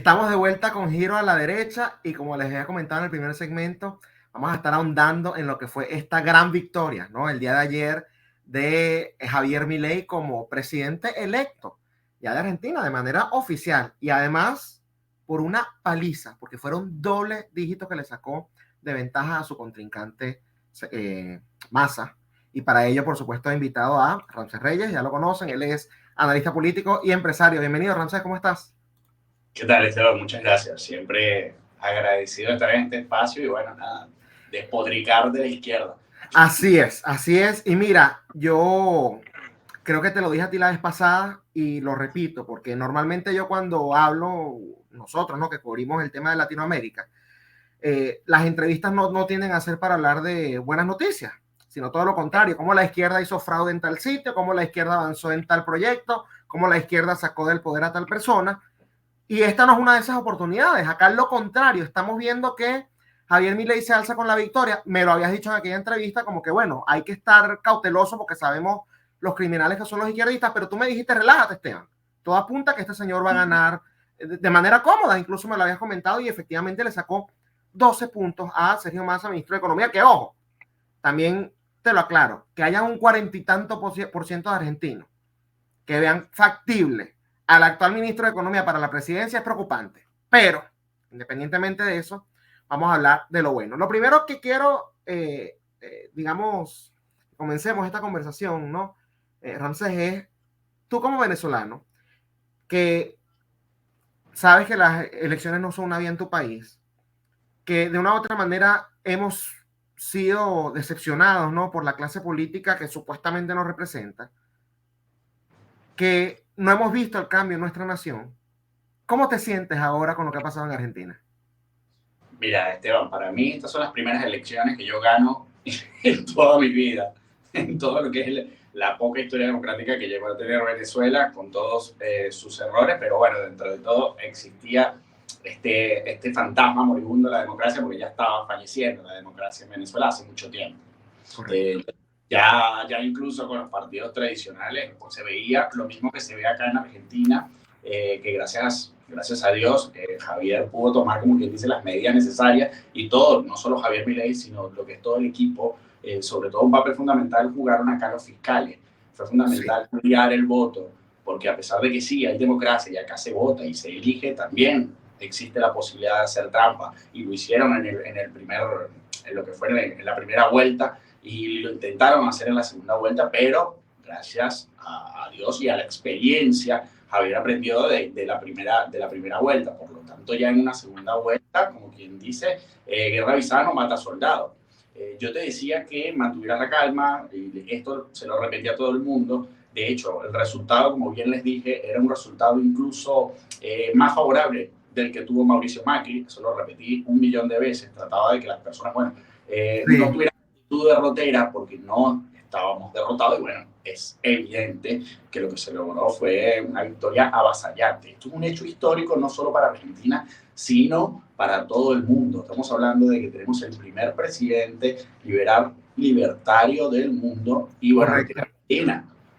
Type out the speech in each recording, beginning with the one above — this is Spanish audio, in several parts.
Estamos de vuelta con Giro a la Derecha y como les había comentado en el primer segmento, vamos a estar ahondando en lo que fue esta gran victoria, ¿no? El día de ayer de Javier Milei como presidente electo ya de Argentina de manera oficial y además por una paliza, porque fueron doble dígitos que le sacó de ventaja a su contrincante Massa. Y para ello, por supuesto, he invitado a Ramsés Reyes, ya lo conocen, él es analista político y empresario. Bienvenido, Ramsés, ¿cómo estás? ¿Qué tal, Esteban? Muchas gracias. Siempre agradecido de estar en este espacio y bueno, nada, despotricar de la izquierda. Así es, así es. Y mira, yo creo que te lo dije a ti la vez pasada y lo repito, porque normalmente yo cuando hablo, nosotros, ¿no? Que cubrimos el tema de Latinoamérica, las entrevistas no tienden a ser para hablar de buenas noticias, sino todo lo contrario, cómo la izquierda hizo fraude en tal sitio, cómo la izquierda avanzó en tal proyecto, cómo la izquierda sacó del poder a tal persona. Y esta no es una de esas oportunidades. Acá es lo contrario. Estamos viendo que Javier Milei se alza con la victoria. Me lo habías dicho en aquella entrevista, como que bueno, hay que estar cauteloso porque sabemos los criminales que son los izquierdistas, pero tú me dijiste, relájate, Esteban. Todo apunta a que este señor va a ganar de manera cómoda. Incluso me lo habías comentado y efectivamente le sacó 12 puntos a Sergio Massa, ministro de Economía, que ojo, también te lo aclaro, que haya un 40 y tanto por ciento de argentinos que vean factible al actual ministro de Economía para la presidencia es preocupante. Pero, independientemente de eso, vamos a hablar de lo bueno. Lo primero que quiero, digamos, comencemos esta conversación, ¿no? Ramsés, es tú como venezolano, que sabes que las elecciones no son una vía en tu país, que de una u otra manera hemos sido decepcionados, ¿no? Por la clase política que supuestamente nos representa, que no hemos visto el cambio en nuestra nación. ¿Cómo te sientes ahora con lo que ha pasado en Argentina? Mira, Esteban, para mí estas son las primeras elecciones que yo gano en toda mi vida, en todo lo que es la poca historia democrática que llegó a tener Venezuela, con todos sus errores, pero bueno, dentro de todo existía este fantasma moribundo de la democracia porque ya estaba falleciendo la democracia en Venezuela hace mucho tiempo. Ya incluso con los partidos tradicionales pues, se veía lo mismo que se ve acá en Argentina, que gracias a Dios Javier pudo tomar, como quien dice, las medidas necesarias y todo, no solo Javier Milei, sino lo que es todo el equipo, sobre todo un papel fundamental jugaron acá los fiscales. Fue fundamental cuidar el voto, porque a pesar de que sí, hay democracia y acá se vota y se elige, también existe la posibilidad de hacer trampa y lo hicieron en lo que fue en la primera vuelta y lo intentaron hacer en la segunda vuelta, pero gracias a Dios y a la experiencia, Javier aprendió de la primera vuelta. Por lo tanto, ya en una segunda vuelta, como quien dice, guerra avisada no mata soldado. Yo te decía que mantuviera la calma, y esto se lo repetía a todo el mundo. De hecho, el resultado, como bien les dije, era un resultado incluso más favorable del que tuvo Mauricio Macri. Eso lo repetí 1.000.000 de veces. Trataba de que las personas, bueno, no tuvieran actitud derrotera porque no estábamos derrotados y bueno, es evidente que lo que se logró fue una victoria avasallante. Esto es un hecho histórico no solo para Argentina, sino para todo el mundo. Estamos hablando de que tenemos el primer presidente libertario del mundo y bueno,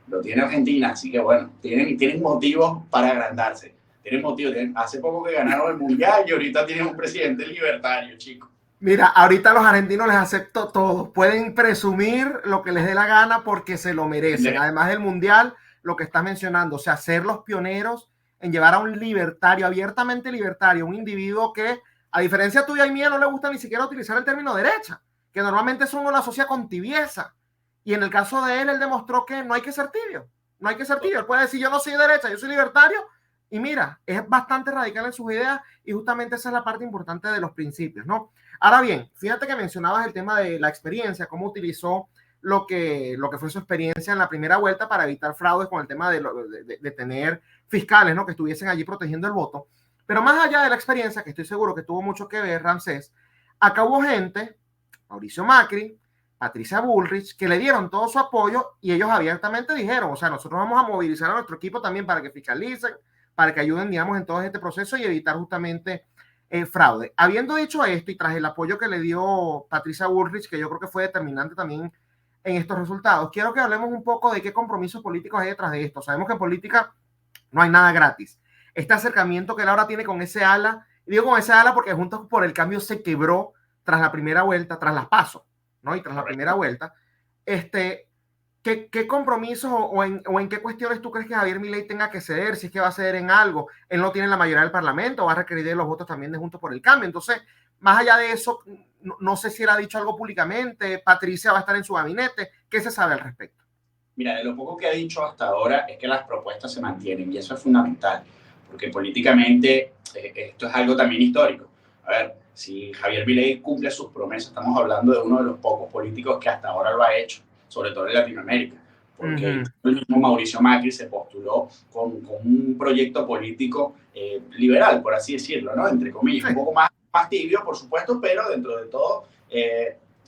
lo tiene Argentina, así que bueno, tienen motivos para agrandarse. Tienen motivos, hace poco que ganaron el Mundial y ahorita tienen un presidente libertario, chicos. Mira, ahorita a los argentinos les acepto todo. Pueden presumir lo que les dé la gana porque se lo merecen. Además del Mundial, lo que estás mencionando, o sea, ser los pioneros en llevar a un libertario, abiertamente libertario, un individuo que, a diferencia tuya y mía, no le gusta ni siquiera utilizar el término derecha, que normalmente eso uno lo asocia con tibieza. Y en el caso de él demostró que no hay que ser tibio. No hay que ser tibio. Él puede decir, yo no soy derecha, yo soy libertario. Y mira, es bastante radical en sus ideas y justamente esa es la parte importante de los principios, ¿no? Ahora bien, fíjate que mencionabas el tema de la experiencia, cómo utilizó lo que fue su experiencia en la primera vuelta para evitar fraudes con el tema de tener fiscales, ¿no? Que estuviesen allí protegiendo el voto. Pero más allá de la experiencia, que estoy seguro que tuvo mucho que ver, Ramsés, acá hubo gente, Mauricio Macri, Patricia Bullrich, que le dieron todo su apoyo y ellos abiertamente dijeron, o sea, nosotros vamos a movilizar a nuestro equipo también para que fiscalicen, para que ayuden, digamos, en todo este proceso y evitar justamente fraude. Habiendo dicho esto y tras el apoyo que le dio Patricia Bullrich, que yo creo que fue determinante también en estos resultados, quiero que hablemos un poco de qué compromisos políticos hay detrás de esto. Sabemos que en política no hay nada gratis. este acercamiento que él ahora tiene con ese ala, y digo con esa ala porque Juntos por el Cambio se quebró tras la primera vuelta, tras las PASO, ¿no? Y tras la primera vuelta, ¿qué compromisos o en qué cuestiones tú crees que Javier Milei tenga que ceder? Si es que va a ceder en algo, él no tiene la mayoría del Parlamento, va a requerir de los votos también de Juntos por el Cambio. Entonces, más allá de eso, no sé si él ha dicho algo públicamente, Patricia va a estar en su gabinete, ¿qué se sabe al respecto? Mira, de lo poco que ha dicho hasta ahora es que las propuestas se mantienen y eso es fundamental, porque políticamente esto es algo también histórico. A ver, si Javier Milei cumple sus promesas, estamos hablando de uno de los pocos políticos que hasta ahora lo ha hecho, sobre todo en Latinoamérica, porque el mismo Mauricio Macri se postuló con un proyecto político liberal, por así decirlo, ¿no? Entre comillas, un poco más tibio, por supuesto, pero dentro de todo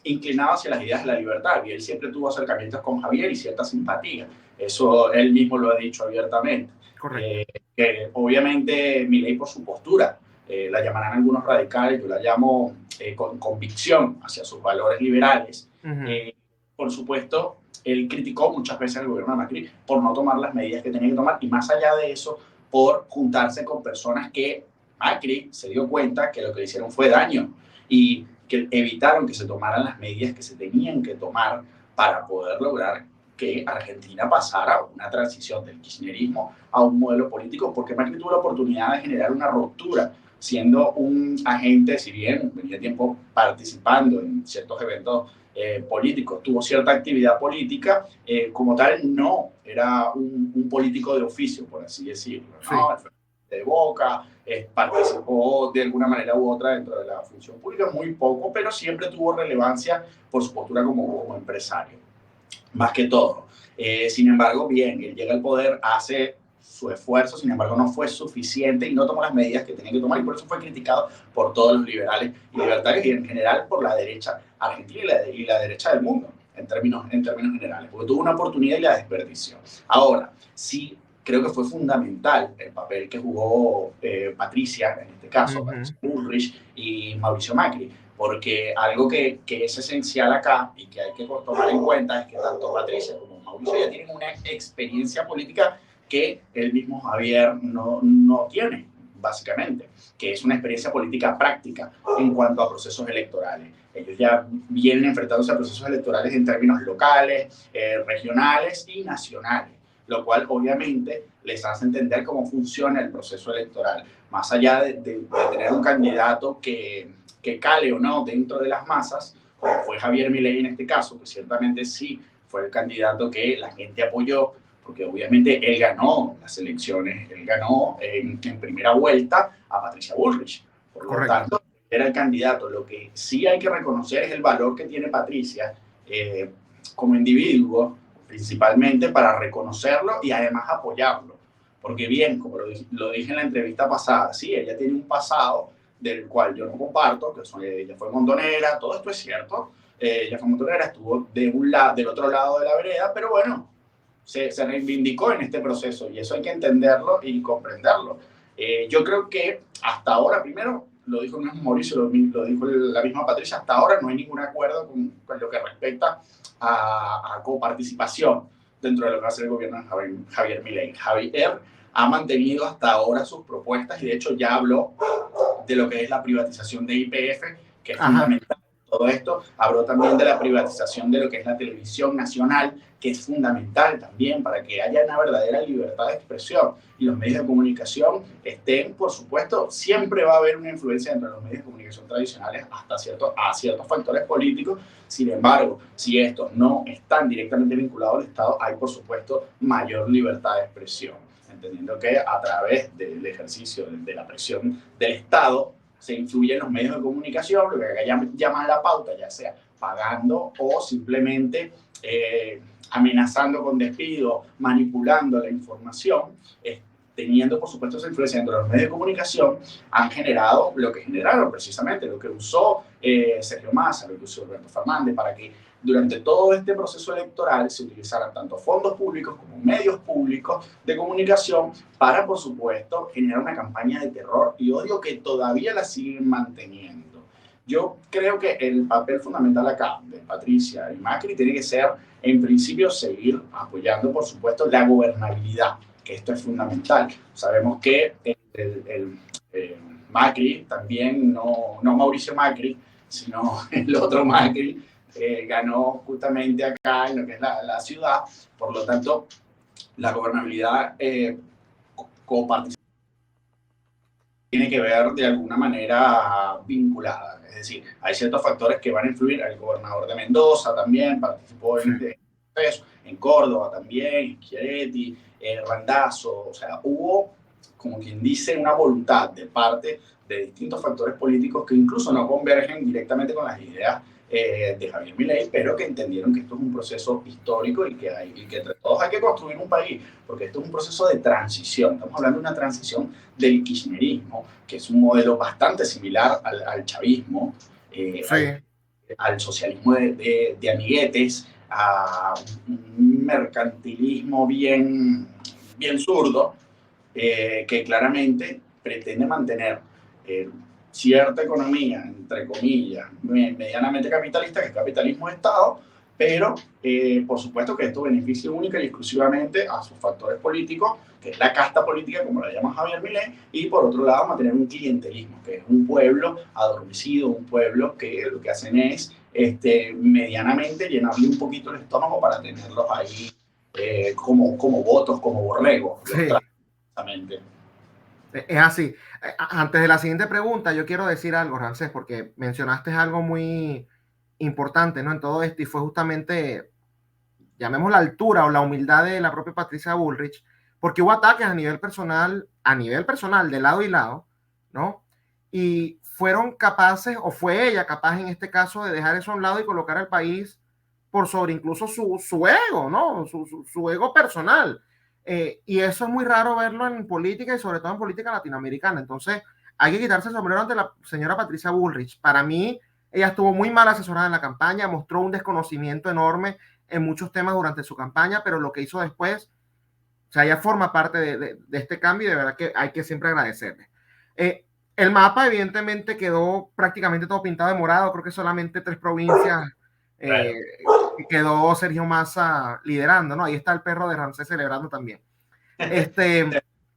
inclinado hacia las ideas de la libertad. Y él siempre tuvo acercamientos con Javier y cierta simpatía. Eso él mismo lo ha dicho abiertamente. Que obviamente Milei por su postura, la llamarán algunos radicales, yo la llamo con convicción hacia sus valores liberales. Por supuesto, él criticó muchas veces al gobierno de Macri por no tomar las medidas que tenía que tomar y más allá de eso, por juntarse con personas que Macri se dio cuenta que lo que le hicieron fue daño y que evitaron que se tomaran las medidas que se tenían que tomar para poder lograr que Argentina pasara una transición del kirchnerismo a un modelo político, porque Macri tuvo la oportunidad de generar una ruptura, siendo un agente, si bien venía tiempo participando en ciertos eventos políticos, tuvo cierta actividad política, como tal no era un político de oficio, por así decirlo, ¿no? De Boca, participó de alguna manera u otra dentro de la función pública, muy poco, pero siempre tuvo relevancia por su postura como empresario, más que todo. Sin embargo, bien, él llega al poder, hace su esfuerzo, sin embargo no fue suficiente y no tomó las medidas que tenía que tomar y por eso fue criticado por todos los liberales y libertarios y en general por la derecha argentina y la derecha del mundo, en términos generales, porque tuvo una oportunidad y la desperdició. Ahora, sí, creo que fue fundamental el papel que jugó Patricia, en este caso, Patricia Bullrich y Mauricio Macri, porque algo que es esencial acá y que hay que tomar en cuenta es que tanto Patricia como Mauricio ya tienen una experiencia política que el mismo Javier no tiene, básicamente, que es una experiencia política práctica en cuanto a procesos electorales. Ellos ya vienen enfrentándose a procesos electorales en términos locales, regionales y nacionales, lo cual obviamente les hace entender cómo funciona el proceso electoral, más allá de tener un candidato que cale o no dentro de las masas, como fue Javier Milei en este caso, que ciertamente sí fue el candidato que la gente apoyó, porque obviamente él ganó las elecciones, él ganó en primera vuelta a Patricia Bullrich, por lo tanto era el candidato. Lo que sí hay que reconocer es el valor que tiene Patricia como individuo, principalmente para reconocerlo y además apoyarlo, porque bien, como lo dije en la entrevista pasada, sí, ella tiene un pasado del cual yo no comparto, que ella fue montonera, todo esto es cierto, ella fue montonera, estuvo del otro lado de la vereda, pero bueno, se reivindicó en este proceso y eso hay que entenderlo y comprenderlo. Yo creo que hasta ahora, primero, lo dijo el mismo Mauricio, lo dijo la misma Patricia, hasta ahora no hay ningún acuerdo con lo que respecta a coparticipación dentro de lo que hace el gobierno de Javier Milei. Javier ha mantenido hasta ahora sus propuestas y de hecho ya habló de lo que es la privatización de YPF, que es fundamental. Todo esto habló también de la privatización de lo que es la televisión nacional, que es fundamental también para que haya una verdadera libertad de expresión y los medios de comunicación estén, por supuesto, siempre va a haber una influencia entre los medios de comunicación tradicionales a ciertos factores políticos. Sin embargo, si estos no están directamente vinculados al Estado, hay, por supuesto, mayor libertad de expresión, entendiendo que a través del ejercicio de la presión del Estado se influye en los medios de comunicación, lo que acá llaman la pauta, ya sea pagando o simplemente amenazando con despido, manipulando la información, teniendo por supuesto esa influencia dentro de los medios de comunicación, han generado lo que generaron precisamente, lo que usó Sergio Massa, lo que usó Alberto Fernández, para que durante todo este proceso electoral se utilizaran tanto fondos públicos como medios públicos de comunicación para, por supuesto, generar una campaña de terror y odio que todavía la siguen manteniendo. Yo creo que el papel fundamental acá de Patricia y Macri tiene que ser, en principio, seguir apoyando, por supuesto, la gobernabilidad, que esto es fundamental. Sabemos que Macri también, no Mauricio Macri, sino el otro Macri, ganó justamente acá en lo que es la ciudad. Por lo tanto, la gobernabilidad coparticipativa tiene que ver de alguna manera vinculada. Es decir, hay ciertos factores que van a influir. El gobernador de Mendoza también participó en Córdoba también, Schiaretti, Randazzo. O sea, hubo, como quien dice, una voluntad de parte de distintos factores políticos que incluso no convergen directamente con las ideas de Javier Milei, pero que entendieron que esto es un proceso histórico y que entre todos hay que construir un país, porque esto es un proceso de transición. Estamos hablando de una transición del kirchnerismo, que es un modelo bastante similar al chavismo, Sí. al socialismo de amiguetes, a un mercantilismo bien zurdo, que claramente pretende mantener cierta economía, entre comillas, medianamente capitalista, que es capitalismo de Estado, pero por supuesto que esto beneficia única y exclusivamente a sus factores políticos, que es la casta política, como la llama Javier Milei, y por otro lado mantener un clientelismo, que es un pueblo adormecido, un pueblo que lo que hacen es medianamente llenarle un poquito el estómago para tenerlos ahí como votos, como borregos. Sí. Es así. Antes de la siguiente pregunta, yo quiero decir algo, Ramsés, porque mencionaste algo muy importante, ¿no? En todo esto, y fue justamente, llamemos la altura o la humildad de la propia Patricia Bullrich, porque hubo ataques a nivel personal, de lado y lado, ¿no? Y fueron capaces, o fue ella capaz en este caso, de dejar eso a un lado y colocar al país por sobre incluso su ego, ¿no? Su ego personal. Y eso es muy raro verlo en política y sobre todo en política latinoamericana. Entonces, hay que quitarse el sombrero ante la señora Patricia Bullrich. Para mí, ella estuvo muy mal asesorada en la campaña, mostró un desconocimiento enorme en muchos temas durante su campaña, pero lo que hizo después, o sea, ella forma parte de este cambio y de verdad que hay que siempre agradecerle. El mapa evidentemente quedó prácticamente todo pintado de morado, creo que solamente 3 provincias quedó Sergio Massa liderando, ¿no? Ahí está el perro de Ramsés celebrando también. Ese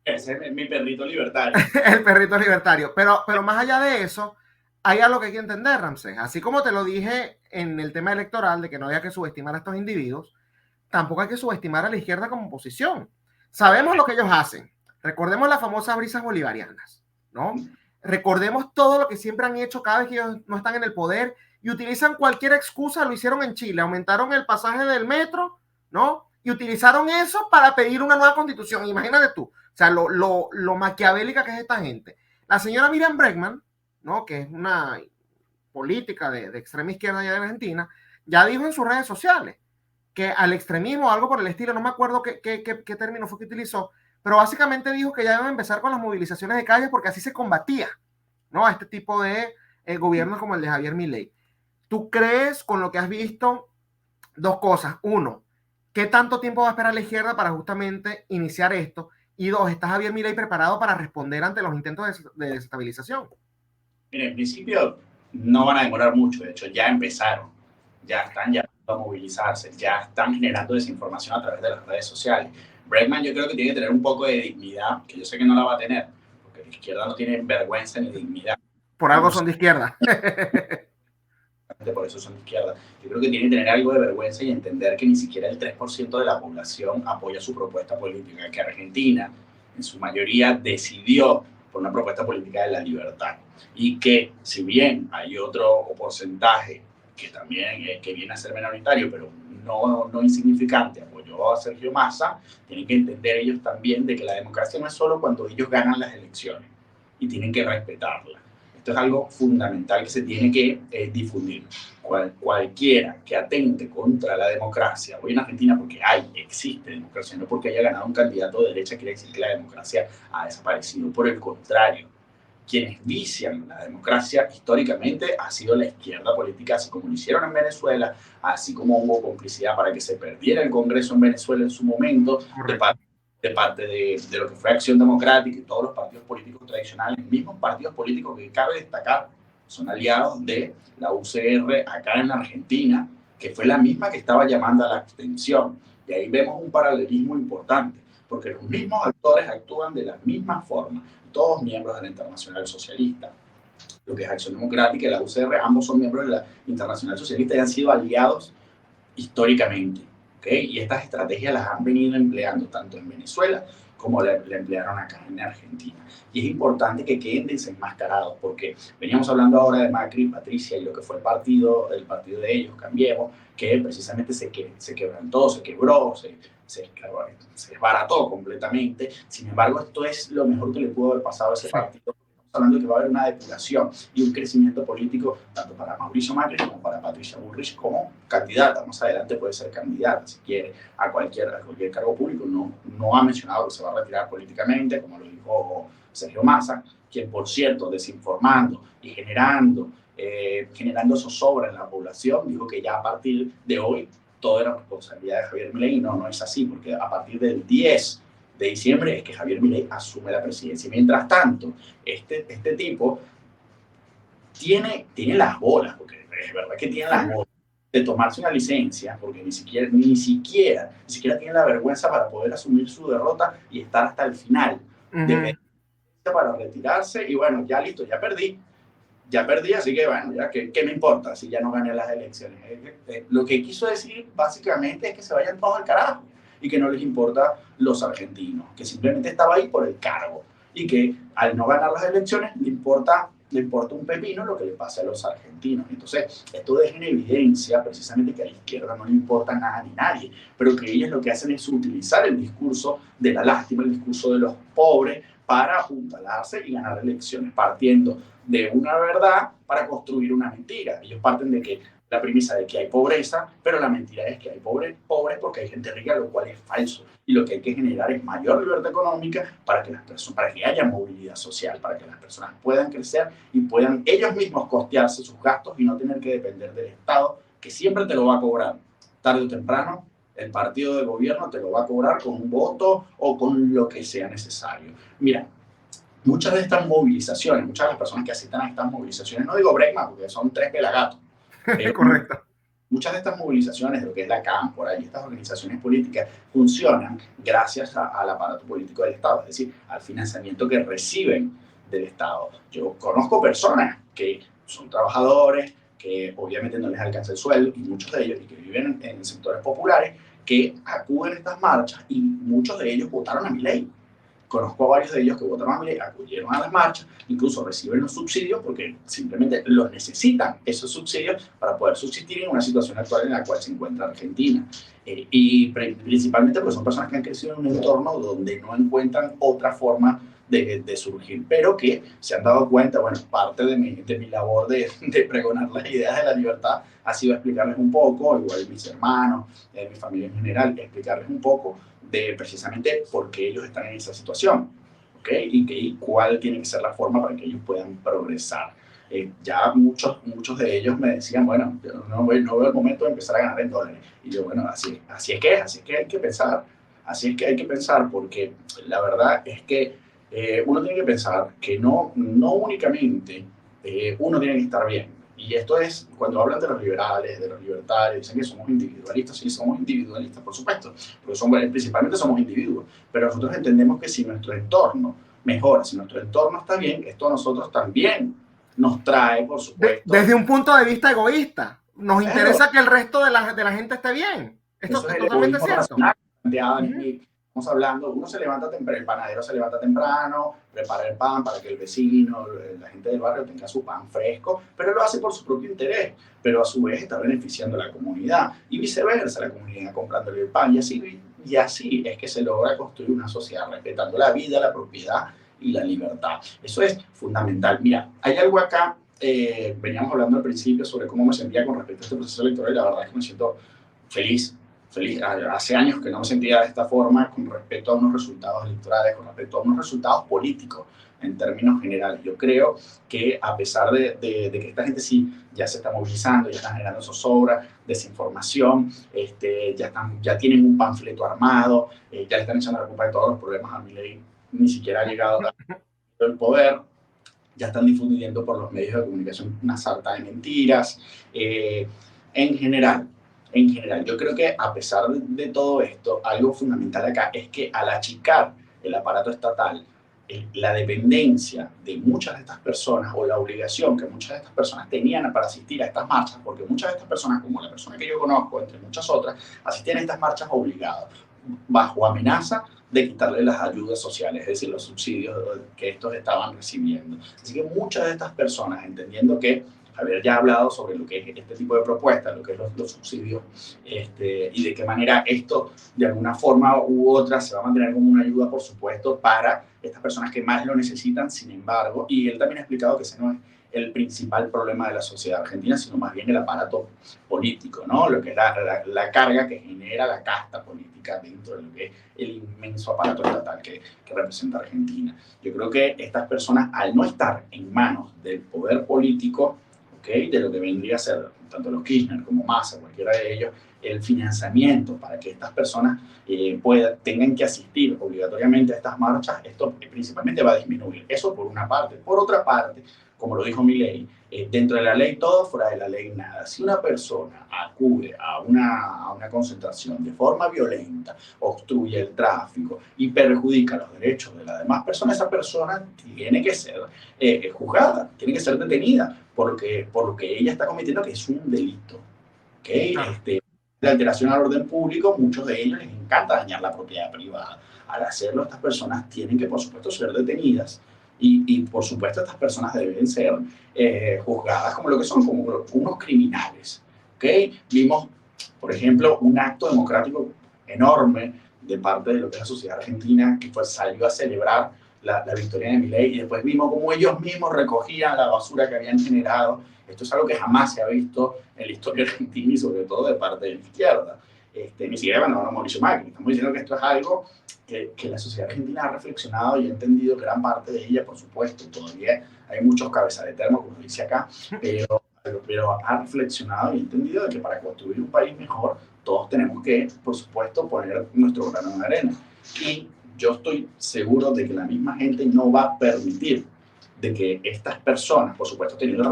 es mi perrito libertario. El perrito libertario. Pero más allá de eso, hay algo que hay que entender, Ramsés. Así como te lo dije en el tema electoral, de que no había que subestimar a estos individuos, tampoco hay que subestimar a la izquierda como oposición. Sabemos lo que ellos hacen. Recordemos las famosas brisas bolivarianas, ¿no? Recordemos todo lo que siempre han hecho cada vez que ellos no están en el poder y utilizan cualquier excusa. Lo hicieron en Chile, aumentaron el pasaje del metro, ¿no? Y utilizaron eso para pedir una nueva constitución. Imagínate tú, o sea, lo maquiavélica que es esta gente. La señora Miriam Bregman, ¿no? Que es una política de extrema izquierda allá de Argentina, ya dijo en sus redes sociales que al extremismo o algo por el estilo, no me acuerdo qué término fue que utilizó, pero básicamente dijo que ya deben empezar con las movilizaciones de calles porque así se combatía, ¿no? A este tipo de gobiernos como el de Javier Milei. ¿Tú crees, con lo que has visto, dos cosas? Uno, ¿qué tanto tiempo va a esperar la izquierda para justamente iniciar esto? Y dos, ¿está Javier Milei preparado para responder ante los intentos de desestabilización? Mira, en principio no van a demorar mucho, de hecho ya empezaron, ya están llamando a movilizarse, ya están generando desinformación a través de las redes sociales. Bregman yo creo que tiene que tener un poco de dignidad, que yo sé que no la va a tener, porque la izquierda no tiene vergüenza ni dignidad. Por algo son de izquierda. Por eso son de izquierda. Yo creo que tiene que tener algo de vergüenza y entender que ni siquiera el 3% de la población apoya su propuesta política, que Argentina en su mayoría decidió por una propuesta política de la libertad. Y que si bien hay otro porcentaje que también que viene a ser minoritario, pero no insignificante, apoyó a Sergio Massa, tienen que entender ellos también de que la democracia no es solo cuando ellos ganan las elecciones y tienen que respetarla. Esto es algo fundamental que se tiene que difundir. Cualquiera que atente contra la democracia, hoy en Argentina porque existe democracia, no porque haya ganado un candidato de derecha quiere decir que la democracia ha desaparecido. Por el contrario, quienes vician la democracia históricamente ha sido la izquierda política, así como lo hicieron en Venezuela, así como hubo complicidad para que se perdiera el Congreso en Venezuela en su momento, de parte de lo que fue Acción Democrática y todos los partidos políticos tradicionales, mismos partidos políticos que cabe destacar, son aliados de la UCR acá en Argentina, que fue la misma que estaba llamando a la abstención. Y ahí vemos un paralelismo importante, porque los mismos actores actúan de la misma forma, todos miembros de la Internacional Socialista. Lo que es Acción Democrática y la UCR, ambos son miembros de la Internacional Socialista y han sido aliados históricamente. ¿Okay? Y estas estrategias las han venido empleando tanto en Venezuela como la emplearon acá en Argentina. Y es importante que queden desenmascarados, porque veníamos hablando ahora de Macri, Patricia y lo que fue el partido de ellos, Cambiemos, que precisamente se quebrantó, se quebró, se desbarató completamente. Sin embargo, esto es lo mejor que le pudo haber pasado a ese partido. Hablando de que va a haber una depuración y un crecimiento político tanto para Mauricio Macri como para Patricia Bullrich como candidata. Más adelante puede ser candidata, si quiere, a cualquier cargo público. No ha mencionado que se va a retirar políticamente, como lo dijo Sergio Massa, quien, por cierto, desinformando y generando zozobra en la población, dijo que ya a partir de hoy todo era responsabilidad de Javier Milei. Y no es así, porque a partir del 10 de diciembre es que Javier Milei asume la presidencia. Mientras tanto, este tipo tiene las bolas, porque es verdad que tiene las bolas de tomarse una licencia, porque ni siquiera tiene la vergüenza para poder asumir su derrota y estar hasta el final, para retirarse y bueno, ya listo, ya perdí, así que bueno, ya ¿qué me importa si ya no gané las elecciones? Lo que quiso decir básicamente es que se vayan todos al carajo y que no les importa los argentinos, que simplemente estaba ahí por el cargo y que al no ganar las elecciones le importa un pepino lo que le pase a los argentinos. Entonces, esto deja en evidencia precisamente que a la izquierda no le importa nada ni nadie, pero que ellos lo que hacen es utilizar el discurso de la lástima, el discurso de los pobres, para apuntalarse y ganar elecciones, partiendo de una verdad para construir una mentira. Ellos parten de que la premisa de que hay pobreza, pero la mentira es que hay pobres porque hay gente rica, lo cual es falso. Y lo que hay que generar es mayor libertad económica para que haya movilidad social, para que las personas puedan crecer y puedan ellos mismos costearse sus gastos y no tener que depender del Estado, que siempre te lo va a cobrar. Tarde o temprano, el partido de gobierno te lo va a cobrar con un voto o con lo que sea necesario. Mira, muchas de estas movilizaciones, muchas de las personas que asistan a estas movilizaciones, no digo Breitman porque son 3 pelagatos, correcto. Muchas de estas movilizaciones, lo que es la CAM, por ahí, estas organizaciones políticas, funcionan gracias al aparato político del Estado, es decir, al financiamiento que reciben del Estado. Yo conozco personas que son trabajadores, que obviamente no les alcanza el sueldo, y muchos de ellos, y que viven en sectores populares, que acuden a estas marchas, y muchos de ellos votaron a Milei. Conozco a varios de ellos que votaron a Milei, acudieron a las marchas, incluso reciben los subsidios porque simplemente los necesitan, esos subsidios, para poder subsistir en una situación actual en la cual se encuentra Argentina. Y principalmente porque son personas que han crecido en un entorno donde no encuentran otra forma de surgir, pero que se han dado cuenta, bueno, parte de mi labor de pregonar las ideas de la libertad ha sido explicarles un poco, igual mis hermanos, mi familia en general, explicarles un poco de precisamente por qué ellos están en esa situación, ¿ok? Y cuál tiene que ser la forma para que ellos puedan progresar. Ya muchos de ellos me decían, bueno, yo no veo el momento de empezar a ganar en dólares. Y yo, bueno, así es que hay que pensar. Así es que hay que pensar, porque la verdad es que uno tiene que pensar que no únicamente uno tiene que estar bien. Y esto es, cuando hablan de los liberales, de los libertarios, dicen que somos individualistas. Sí, somos individualistas, por supuesto, porque principalmente somos individuos. Pero nosotros entendemos que si nuestro entorno mejora, si nuestro entorno está bien, esto a nosotros también nos trae, por supuesto. Desde un punto de vista egoísta, nos interesa que el resto de la gente esté bien. Esto es totalmente cierto. Estamos hablando, uno se levanta temprano, el panadero se levanta temprano, prepara el pan para que el vecino, la gente del barrio tenga su pan fresco, pero lo hace por su propio interés, pero a su vez está beneficiando a la comunidad y viceversa, la comunidad comprándole el pan y así es que se logra construir una sociedad respetando la vida, la propiedad y la libertad. Eso es fundamental. Mira, hay algo acá, veníamos hablando al principio sobre cómo me sentía con respecto a este proceso electoral y la verdad es que me siento feliz. Hace años que no me sentía de esta forma con respecto a unos resultados electorales, con respecto a unos resultados políticos en términos generales. Yo creo que a pesar de que esta gente sí ya se está movilizando, ya están generando zozobra, desinformación, ya tienen un panfleto armado, ya le están echando la culpa de todos los problemas a Milei, ni siquiera ha llegado al poder, ya están difundiendo por los medios de comunicación una sarta de mentiras. En general, en general, yo creo que a pesar de todo esto, algo fundamental acá es que al achicar el aparato estatal, la dependencia de muchas de estas personas o la obligación que muchas de estas personas tenían para asistir a estas marchas, porque muchas de estas personas, como la persona que yo conozco, entre muchas otras, asistían a estas marchas obligados, bajo amenaza de quitarle las ayudas sociales, es decir, los subsidios que estos estaban recibiendo. Así que muchas de estas personas, entendiendo que Javier ya ha hablado sobre lo que es este tipo de propuestas, lo que es los subsidios, y de qué manera esto, de alguna forma u otra, se va a mantener como una ayuda, por supuesto, para estas personas que más lo necesitan. Sin embargo, y él también ha explicado que ese no es el principal problema de la sociedad argentina, sino más bien el aparato político, ¿no? Lo que es la carga que genera la casta política dentro de lo que es el inmenso aparato estatal que representa Argentina. Yo creo que estas personas, al no estar en manos del poder político, ¿okay?, de lo que vendría a ser tanto los Kirchner como Massa, cualquiera de ellos, el financiamiento para que estas personas tengan que asistir obligatoriamente a estas marchas, esto principalmente va a disminuir. Eso por una parte. Por otra parte, como lo dijo Milei, dentro de la ley todo, fuera de la ley nada. Si una persona acude a una concentración de forma violenta, obstruye el tráfico y perjudica los derechos de las demás personas, esa persona tiene que ser juzgada, tiene que ser detenida por lo que ella está cometiendo, que es un delito. ¿Okay? La alteración al orden público, muchos de ellos les encanta dañar la propiedad privada. Al hacerlo, estas personas tienen que, por supuesto, ser detenidas. Y por supuesto, estas personas deben ser juzgadas como lo que son, como unos criminales. ¿Okay? Vimos, por ejemplo, un acto democrático enorme de parte de lo que es la sociedad argentina, que salió a celebrar la victoria de Milei, y después vimos cómo ellos mismos recogían la basura que habían generado. Esto es algo que jamás se ha visto en la historia argentina y sobre todo de parte de la izquierda. Ni siquiera cuando a Mauricio Macri. Estamos diciendo que esto es algo que la sociedad argentina ha reflexionado y ha entendido gran parte de ella, por supuesto. Todavía hay muchos cabezas de termo, como dice acá, pero ha reflexionado y entendido de que para construir un país mejor, todos tenemos que, por supuesto, poner nuestro grano de arena. Y yo estoy seguro de que la misma gente no va a permitir de que estas personas, por supuesto teniendo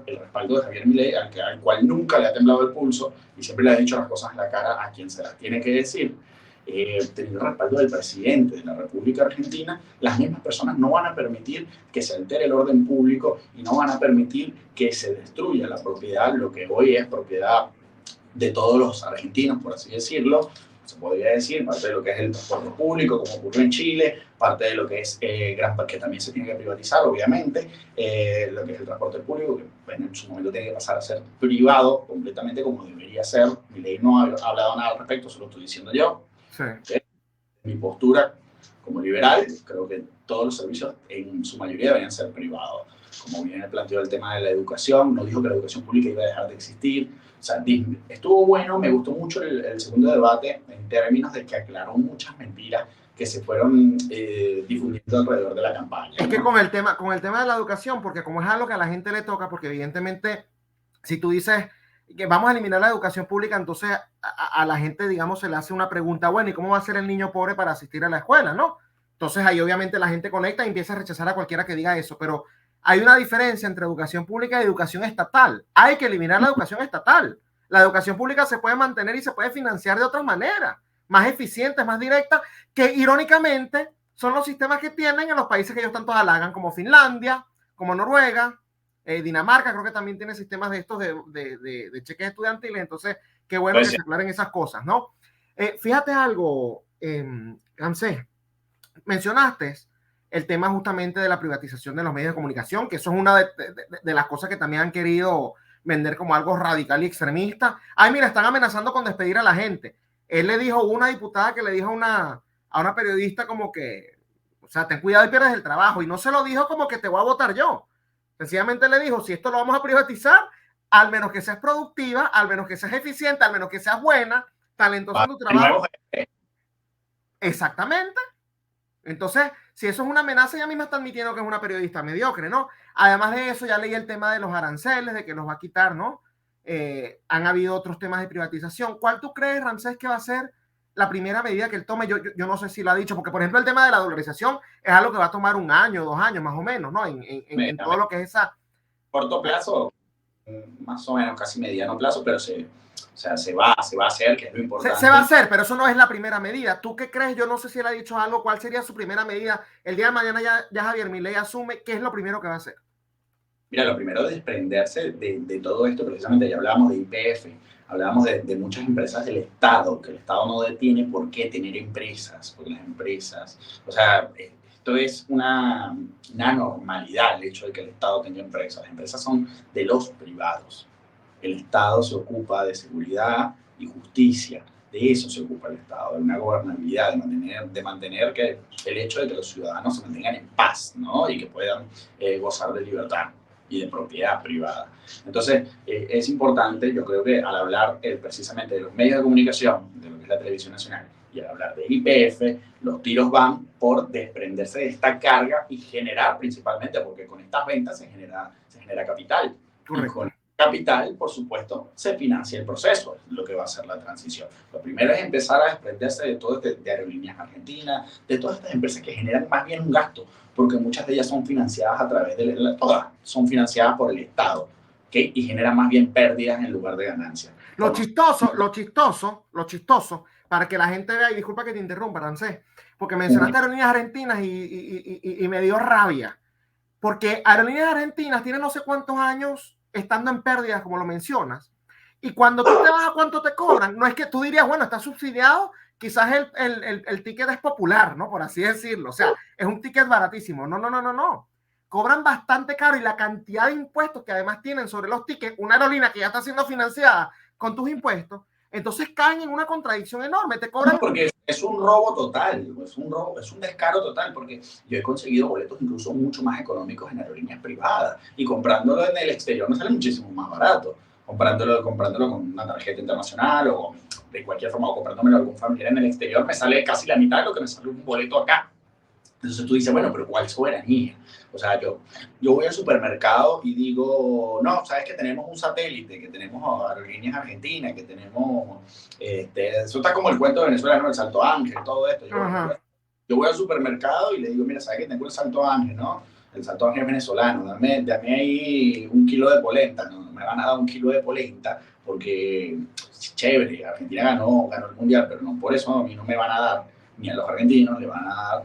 el respaldo de Javier Milei, al cual nunca le ha temblado el pulso y siempre le ha dicho las cosas en la cara a quien se las tiene que decir, teniendo el respaldo del presidente de la República Argentina, las mismas personas no van a permitir que se altere el orden público y no van a permitir que se destruya la propiedad, lo que hoy es propiedad de todos los argentinos, por así decirlo. Se podría decir, parte de lo que es el transporte público, como ocurrió en Chile, parte de lo que es que también se tiene que privatizar, obviamente, lo que es el transporte público, que bueno, en su momento tiene que pasar a ser privado completamente como debería ser. Milei no ha hablado nada al respecto, se lo estoy diciendo yo. Sí. Mi postura como liberal, creo que todos los servicios en su mayoría deberían ser privados. Como bien planteó el tema de la educación, no dijo que la educación pública iba a dejar de existir. O sea, estuvo bueno, me gustó mucho el segundo debate en términos de que aclaró muchas mentiras que se fueron difundiendo alrededor de la campaña. Es que con el tema de la educación, porque como es algo que a la gente le toca, porque evidentemente si tú dices que vamos a eliminar la educación pública, entonces a la gente, digamos, se le hace una pregunta, bueno, ¿y cómo va a ser el niño pobre para asistir a la escuela, no? Entonces ahí obviamente la gente conecta y empieza a rechazar a cualquiera que diga eso, pero hay una diferencia entre educación pública y educación estatal. Hay que eliminar la educación estatal. La educación pública se puede mantener y se puede financiar de otras maneras, más eficientes, más directas, que irónicamente son los sistemas que tienen en los países que ellos tanto halagan, como Finlandia, como Noruega, Dinamarca, creo que también tiene sistemas de estos de cheques estudiantiles. Entonces, qué bueno que se aclaren esas cosas, ¿no? Fíjate algo, Ramsés, mencionaste el tema justamente de la privatización de los medios de comunicación, que eso es una de las cosas que también han querido vender como algo radical y extremista. Ay, mira, están amenazando con despedir a la gente. Él le dijo, una diputada que le dijo a una periodista como que, o sea, ten cuidado y pierdes el trabajo, y no se lo dijo como que te voy a votar yo. Sencillamente le dijo, si esto lo vamos a privatizar, al menos que seas productiva, al menos que seas eficiente, al menos que seas buena, talentosa en tu trabajo. Exactamente. Entonces, si eso es una amenaza, ella misma está admitiendo que es una periodista mediocre, ¿no? Además de eso, ya leí el tema de los aranceles, de que los va a quitar, ¿no? Han habido otros temas de privatización. ¿Cuál tú crees, Ramsés, que va a ser la primera medida que él tome? Yo no sé si lo ha dicho, porque por ejemplo el tema de la dolarización es algo que va a tomar 1 año, 2 años más o menos, ¿no? En todo lo que es esa... Corto plazo, más o menos casi mediano plazo, pero O sea, se va a hacer, que es lo importante. Se va a hacer, pero eso no es la primera medida. ¿Tú qué crees? Yo no sé si él ha dicho algo. ¿Cuál sería su primera medida? El día de mañana ya Javier Milei asume. ¿Qué es lo primero que va a hacer? Mira, lo primero es desprenderse de todo esto, precisamente ya hablábamos de IPF, hablábamos de muchas empresas del Estado, que el Estado no detiene por qué tener empresas, porque las empresas, o sea, esto es una normalidad el hecho de que el Estado tenga empresas. Las empresas son de los privados. El Estado se ocupa de seguridad y justicia. De eso se ocupa el Estado, de una gobernabilidad, de mantener que el hecho de que los ciudadanos se mantengan en paz, ¿no? Y que puedan gozar de libertad y de propiedad privada. Entonces, es importante, yo creo que al hablar precisamente de los medios de comunicación, de lo que es la televisión nacional, y al hablar de IPF, los tiros van por desprenderse de esta carga y generar principalmente, porque con estas ventas se genera capital. Correcto. Y con capital, por supuesto, se financia el proceso, lo que va a ser la transición. Lo primero es empezar a desprenderse de todo de Aerolíneas Argentinas, de todas estas empresas que generan más bien un gasto, porque muchas de ellas son financiadas a través todas son financiadas por el Estado, ¿okay? Y generan más bien pérdidas en lugar de ganancias. Lo chistoso, para que la gente vea, y disculpa que te interrumpa, Rancés, porque mencionaste Aerolíneas Argentinas y me dio rabia, porque Aerolíneas Argentinas tiene no sé cuántos años estando en pérdidas, como lo mencionas, y cuando tú te vas a cuánto te cobran, no es que tú dirías, bueno, está subsidiado, quizás el ticket es popular, ¿no? Por así decirlo, o sea, es un ticket baratísimo. No. Cobran bastante caro y la cantidad de impuestos que además tienen sobre los tickets, una aerolínea que ya está siendo financiada con tus impuestos, entonces caen en una contradicción enorme, te cobran... Porque es un robo total, es un robo, es un descaro total, porque yo he conseguido boletos incluso mucho más económicos en aerolíneas privadas y comprándolo en el exterior me sale muchísimo más barato. Comprándolo con una tarjeta internacional o de cualquier forma, o comprándomelo a algún familiar en el exterior, me sale casi la mitad de lo que me sale un boleto acá. Entonces tú dices, bueno, pero ¿cuál soberanía? O sea, yo voy al supermercado y digo, no, sabes que tenemos un satélite, que tenemos Aerolíneas Argentinas, que tenemos, eso está como el cuento de Venezuela, ¿no? El Salto Ángel, todo esto. Yo voy al supermercado y le digo, mira, sabes que tengo el Salto Ángel, ¿no? El Salto Ángel venezolano, dame ahí 1 kilo de polenta, no me van a dar 1 kilo de polenta porque chévere, Argentina ganó el mundial, pero no por eso a mí no me van a dar, ni a los argentinos le van a dar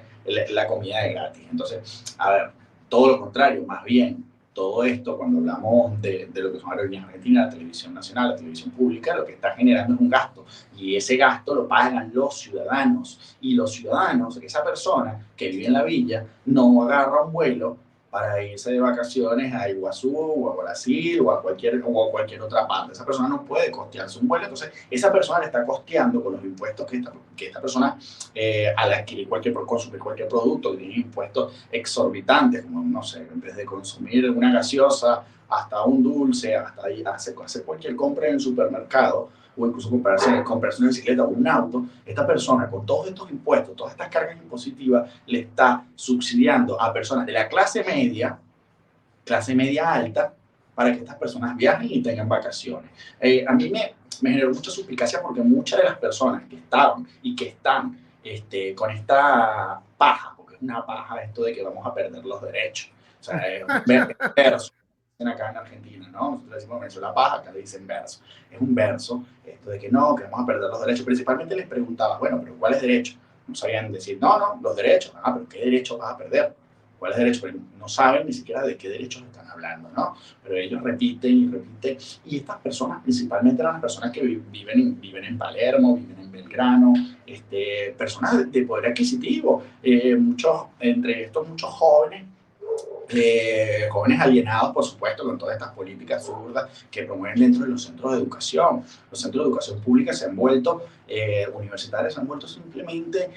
la comida de gratis. Entonces, a ver, todo lo contrario, más bien, todo esto, cuando hablamos de lo que son Aerolíneas Argentinas, la televisión nacional, la televisión pública, lo que está generando es un gasto. Y ese gasto lo pagan los ciudadanos. Y los ciudadanos, esa persona que vive en la villa, no agarra un vuelo para irse de vacaciones a Iguazú o a Brasil o a cualquier otra parte. Esa persona no puede costearse un vuelo, entonces esa persona le está costeando con los impuestos que esta persona al adquirir consumir cualquier producto, que tiene impuestos exorbitantes, como no sé, desde consumir una gaseosa hasta un dulce, hasta ahí, hacer cualquier compra en el supermercado, o incluso comprarse una bicicleta o un auto, esta persona con todos estos impuestos, todas estas cargas impositivas, le está subsidiando a personas de la clase media alta, para que estas personas viajen y tengan vacaciones. A mí me generó mucha suspicacia porque muchas de las personas que estaban y que están con esta paja, porque es una paja esto de que vamos a perder los derechos, o sea, es un verso acá en Argentina, ¿no? Nosotros decimos en Venezuela paja, acá le dicen verso. Es un verso, esto de que no, que vamos a perder los derechos. Principalmente les preguntaba, bueno, pero ¿cuáles derechos? No sabían decir, no, los derechos. Ah, pero ¿qué derechos vas a perder? ¿Cuáles derechos? Pero no saben ni siquiera de qué derechos están hablando, ¿no? Pero ellos repiten y repiten. Y estas personas, principalmente eran las personas que viven en Palermo, viven en Belgrano, personas de poder adquisitivo. Entre estos muchos jóvenes, jóvenes alienados, por supuesto, con todas estas políticas zurdas que promueven dentro de los centros de educación. Los centros de educación pública se han vuelto, universitarios se han vuelto simplemente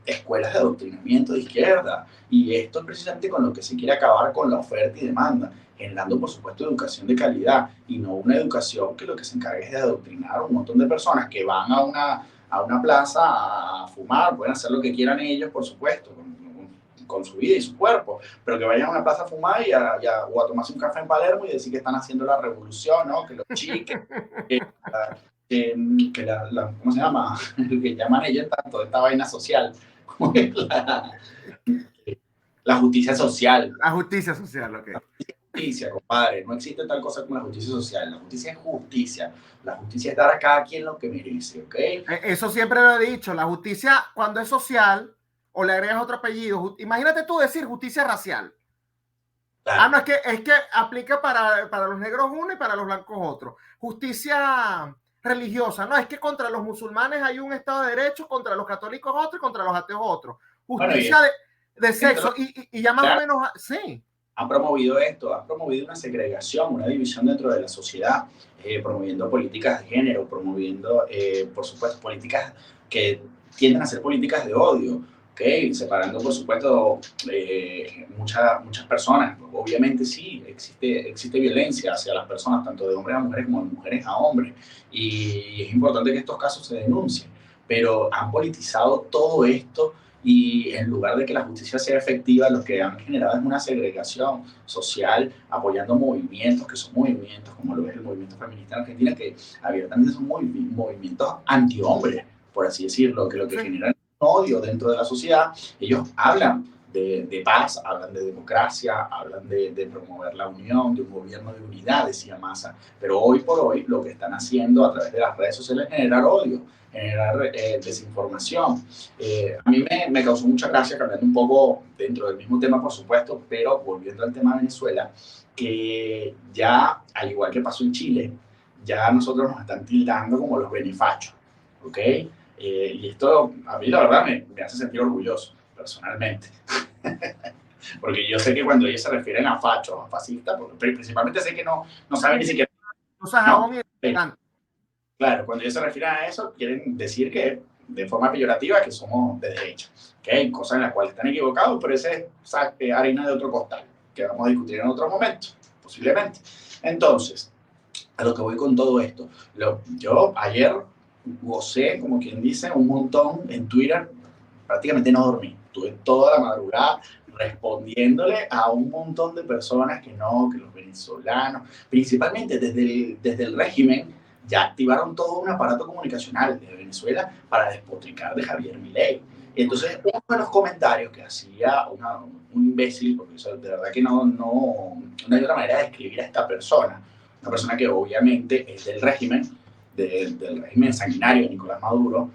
escuelas de adoctrinamiento de izquierda. Y esto es precisamente con lo que se quiere acabar con la oferta y demanda, generando, por supuesto, educación de calidad y no una educación que lo que se encargue es de adoctrinar a un montón de personas que van a una plaza a fumar, pueden hacer lo que quieran ellos, por supuesto, con su vida y su cuerpo, pero que vayan a una plaza a fumar o a tomarse un café en Palermo y decir que están haciendo la revolución, ¿no? Que los chiques, ¿cómo se llama? Que llaman ellos tanto esta vaina social, como es la justicia social. La justicia social, ok. justicia, compadre. No existe tal cosa como la justicia social. La justicia es justicia. La justicia es dar a cada quien lo que merece, ¿ok? Eso siempre lo he dicho. La justicia, cuando es social, o le agregas otro apellido, imagínate tú decir justicia racial. Claro. No, es que aplica para los negros uno y para los blancos otro. Justicia religiosa, no, es que contra los musulmanes hay un Estado de Derecho, contra los católicos otro y contra los ateos otro. Justicia Bueno, de sexo, y ya más o menos, sí. Han promovido esto, han promovido una segregación, una división dentro de la sociedad, promoviendo políticas de género, promoviendo, por supuesto, políticas que tienden a ser políticas de odio, ¿okay? Separando, por supuesto, muchas personas. Obviamente sí, existe violencia hacia las personas, tanto de hombres a mujeres como de mujeres a hombres, y es importante que estos casos se denuncien, pero han politizado todo esto y en lugar de que la justicia sea efectiva, lo que han generado es una segregación social, apoyando movimientos que son movimientos, como lo es el movimiento feminista en Argentina, que abiertamente son movimientos antihombres, por así decirlo, que lo que generan es odio dentro de la sociedad. Ellos hablan de paz, hablan de democracia, hablan de promover la unión, de un gobierno de unidad, decía Massa, pero hoy por hoy lo que están haciendo a través de las redes sociales es generar odio, generar desinformación. A mí me causó mucha gracia, cambiando un poco dentro del mismo tema, por supuesto, pero volviendo al tema de Venezuela, que ya, al igual que pasó en Chile, ya nosotros nos están tildando como los benefachos, ¿ok? Y esto a mí la verdad me hace sentir orgulloso, personalmente. Porque yo sé que cuando ellos se refieren a fachos, a fascistas, principalmente sé que no saben ni siquiera... No, claro, cuando ellos se refieren a eso, quieren decir que de forma peyorativa que somos de derecha, que hay cosas en las cuales están equivocados, pero ese es harina de otro costal, que vamos a discutir en otro momento, posiblemente. Entonces, a lo que voy con todo esto, yo ayer gocé, como quien dice, un montón en Twitter, prácticamente no dormí, estuve toda la madrugada respondiéndole a un montón de personas que los venezolanos, principalmente desde el régimen, ya activaron todo un aparato comunicacional de Venezuela para despotricar de Javier Milei. Entonces, uno de los comentarios que hacía un imbécil, porque eso, de verdad que no hay otra manera de describir a esta persona, una persona que obviamente es del régimen sanguinario de Nicolás Maduro,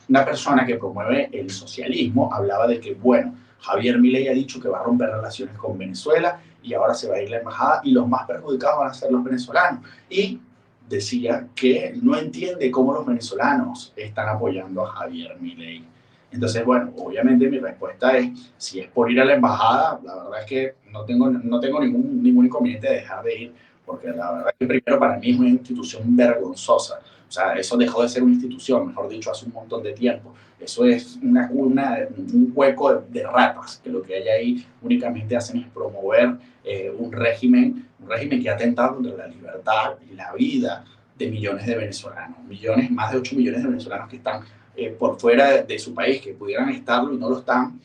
una persona que promueve el socialismo, hablaba de que, bueno, Javier Milei ha dicho que va a romper relaciones con Venezuela y ahora se va a ir la embajada y los más perjudicados van a ser los venezolanos. Y decía que no entiende cómo los venezolanos están apoyando a Javier Milei. Entonces, bueno, obviamente mi respuesta es, si es por ir a la embajada, la verdad es que no tengo ningún inconveniente de dejar de ir, porque la verdad es que primero para mí es una institución vergonzosa. O sea, eso dejó de ser una institución, mejor dicho, hace un montón de tiempo. Eso es un hueco de ratas, que lo que hay ahí únicamente hacen es promover un régimen que ha atentado contra la libertad y la vida de millones de venezolanos. Más de 8 millones de venezolanos que están por fuera de su país, que pudieran estarlo y no lo están,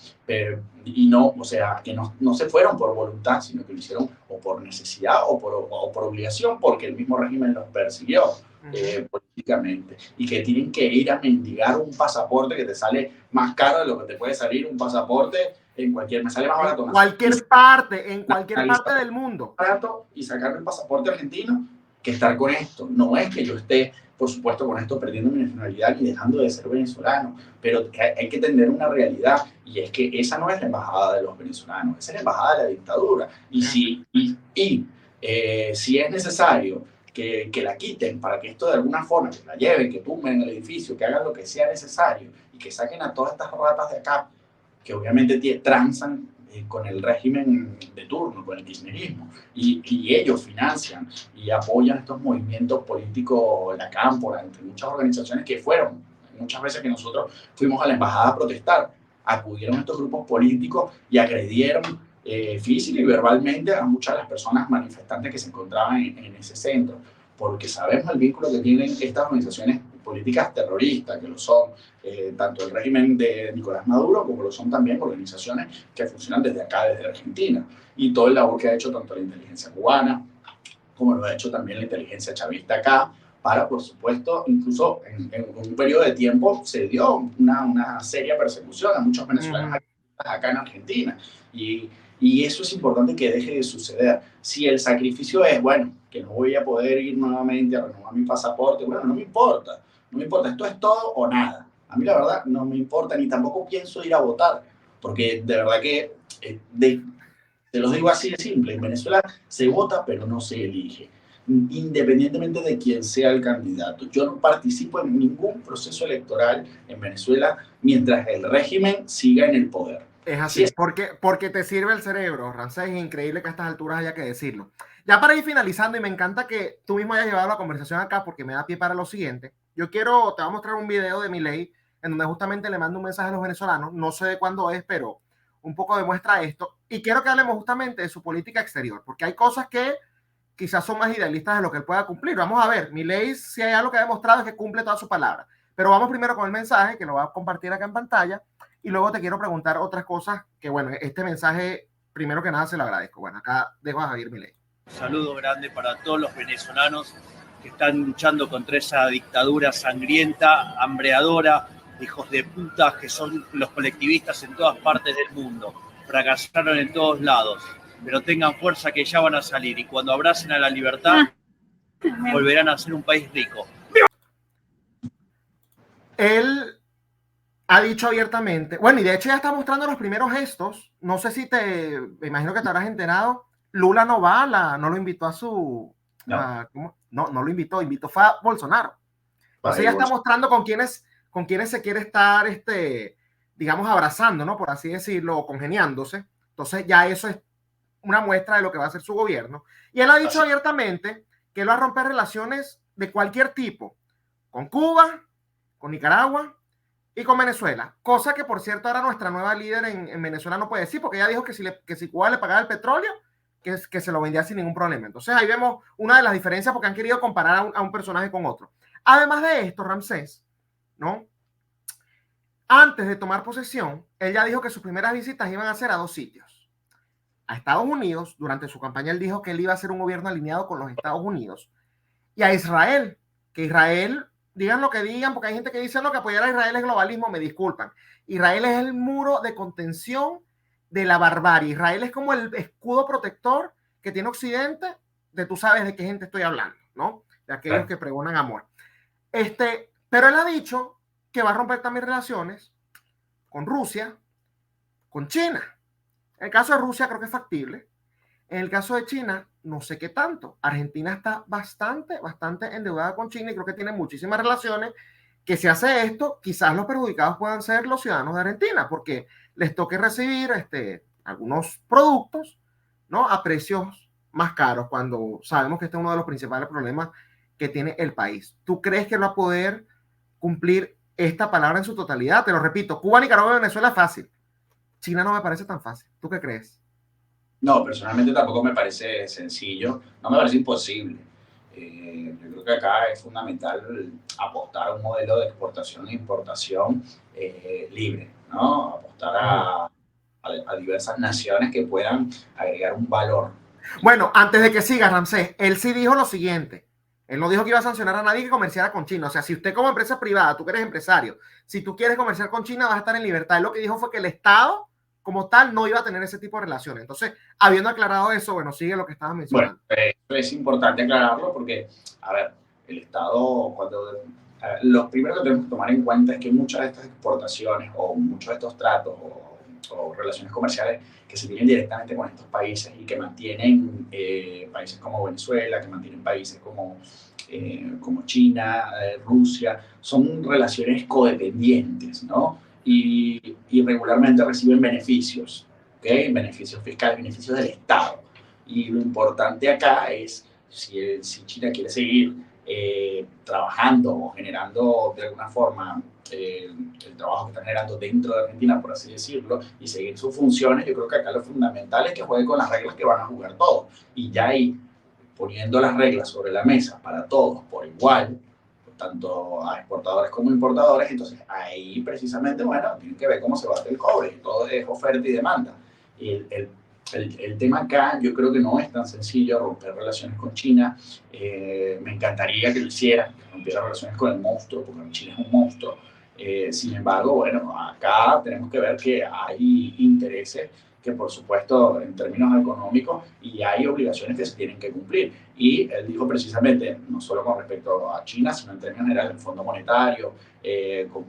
o sea, que no se fueron por voluntad, sino que lo hicieron o por necesidad o por obligación, porque el mismo régimen los persiguió políticamente, y que tienen que ir a mendigar un pasaporte que te sale más caro de lo que te puede salir un pasaporte me sale más barato. En cualquier parte del mundo. Y sacarme el pasaporte argentino que estar con esto. No es que yo esté, por supuesto, con esto perdiendo mi nacionalidad y dejando de ser venezolano, pero hay que entender una realidad, y es que esa no es la embajada de los venezolanos, esa es la embajada de la dictadura. Y si es necesario que la quiten para que esto de alguna forma, que la lleven, que tumben el edificio, que hagan lo que sea necesario y que saquen a todas estas ratas de acá, que obviamente transan con el régimen de turno, con el kirchnerismo, y ellos financian y apoyan estos movimientos políticos, la Cámpora, entre muchas organizaciones que fueron, muchas veces que nosotros fuimos a la embajada a protestar, acudieron estos grupos políticos y agredieron física y verbalmente a muchas de las personas manifestantes que se encontraban en ese centro, porque sabemos el vínculo que tienen estas organizaciones políticas terroristas, que lo son tanto el régimen de Nicolás Maduro como lo son también organizaciones que funcionan desde acá, desde Argentina, y todo el labor que ha hecho tanto la inteligencia cubana como lo ha hecho también la inteligencia chavista acá, para, por supuesto, incluso en un periodo de tiempo se dio una seria persecución a muchos venezolanos acá en Argentina. Y eso es importante que deje de suceder. Si el sacrificio es, bueno, que no voy a poder ir nuevamente a renovar mi pasaporte, bueno, no me importa, no me importa, esto es todo o nada. A mí la verdad no me importa, ni tampoco pienso ir a votar, porque de verdad que, te lo digo así de simple, en Venezuela se vota pero no se elige, independientemente de quién sea el candidato. Yo no participo en ningún proceso electoral en Venezuela mientras el régimen siga en el poder. Es así, porque te sirve el cerebro, Ramsés, es increíble que a estas alturas haya que decirlo. Ya para ir finalizando, y me encanta que tú mismo hayas llevado la conversación acá porque me da pie para lo siguiente, te voy a mostrar un video de Milei en donde justamente le mando un mensaje a los venezolanos, no sé de cuándo es, pero un poco demuestra esto, y quiero que hablemos justamente de su política exterior, porque hay cosas que quizás son más idealistas de lo que él pueda cumplir. Vamos a ver, Milei, si hay algo que ha demostrado es que cumple todas sus palabras, pero vamos primero con el mensaje, que lo voy a compartir acá en pantalla, y luego te quiero preguntar otras cosas que, bueno, este mensaje, primero que nada, se lo agradezco. Bueno, acá dejo a Javier Milei. Un saludo grande para todos los venezolanos que están luchando contra esa dictadura sangrienta, hambreadora, hijos de puta que son los colectivistas en todas partes del mundo. Fracasaron en todos lados, pero tengan fuerza que ya van a salir y cuando abracen a la libertad volverán a ser un país rico. Él ha dicho abiertamente, bueno, y de hecho ya está mostrando los primeros gestos, no sé si me imagino que te habrás enterado, Lula no no lo invitó a su, no lo invitó fue a Bolsonaro. Entonces ya está mostrando con quienes se quiere estar, digamos, abrazando, ¿no? Por así decirlo, o congeniándose. Entonces ya eso es una muestra de lo que va a hacer su gobierno. Y él ha dicho abiertamente que él va a romper relaciones de cualquier tipo, con Cuba, con Nicaragua y con Venezuela, cosa que por cierto ahora nuestra nueva líder en Venezuela no puede decir, porque ella dijo que si Cuba le pagaba el petróleo, que se lo vendía sin ningún problema. Entonces ahí vemos una de las diferencias porque han querido comparar a un personaje con otro. Además de esto, Ramsés, ¿no? Antes de tomar posesión, él ya dijo que sus primeras visitas iban a ser a 2 sitios. A Estados Unidos, durante su campaña él dijo que él iba a ser un gobierno alineado con los Estados Unidos, y a Israel, que Israel, digan lo que digan, porque hay gente que dice no, que apoyar a Israel es globalismo, me disculpan. Israel es el muro de contención de la barbarie. Israel es como el escudo protector que tiene Occidente, tú sabes de qué gente estoy hablando, ¿no? De aquellos que pregonan amor. Pero él ha dicho que va a romper también relaciones con Rusia, con China. En el caso de Rusia creo que es factible. En el caso de China, no sé qué tanto. Argentina está bastante endeudada con China y creo que tiene muchísimas relaciones, que si hace esto, quizás los perjudicados puedan ser los ciudadanos de Argentina, porque les toque recibir algunos productos, ¿no? A precios más caros, cuando sabemos que este es uno de los principales problemas que tiene el país. ¿Tú crees que va a poder cumplir esta palabra en su totalidad? Te lo repito, Cuba, Nicaragua y Venezuela es fácil. China no me parece tan fácil. ¿Tú qué crees? No, personalmente tampoco me parece sencillo, no me parece imposible. Yo creo que acá es fundamental apostar a un modelo de exportación e importación libre, ¿no? Apostar a diversas naciones que puedan agregar un valor. Bueno, antes de que siga, Ramsés, él sí dijo lo siguiente. Él no dijo que iba a sancionar a nadie que comerciara con China. O sea, si usted como empresa privada, tú que eres empresario, si tú quieres comerciar con China, vas a estar en libertad. Él lo que dijo fue que el Estado como tal no iba a tener ese tipo de relaciones. Entonces, habiendo aclarado eso, bueno, sigue lo que estabas mencionando. Bueno, es importante aclararlo porque, a ver, el Estado, lo primero que tenemos que tomar en cuenta es que muchas de estas exportaciones o muchos de estos tratos o relaciones comerciales que se tienen directamente con estos países y que mantienen países como Venezuela, que mantienen países como China, Rusia, son relaciones codependientes, ¿no? Y regularmente reciben beneficios, ¿okay? Beneficios fiscales, beneficios del Estado. Y lo importante acá es si China quiere seguir trabajando o generando de alguna forma el trabajo que está generando dentro de Argentina, por así decirlo, y seguir sus funciones, yo creo que acá lo fundamental es que juegue con las reglas que van a jugar todos. Y ya ahí, poniendo las reglas sobre la mesa para todos por igual, tanto a exportadores como importadores, entonces ahí precisamente, bueno, tienen que ver cómo se bate el cobre, todo es oferta y demanda. Y el tema acá yo creo que no es tan sencillo romper relaciones con China. Me encantaría que lo hiciera, que rompiera relaciones con el monstruo, porque China es un monstruo. Sin embargo, bueno, acá tenemos que ver que hay intereses que por supuesto en términos económicos y hay obligaciones que se tienen que cumplir. Y él dijo precisamente, no solo con respecto a China, sino en términos generales, el Fondo Monetario, con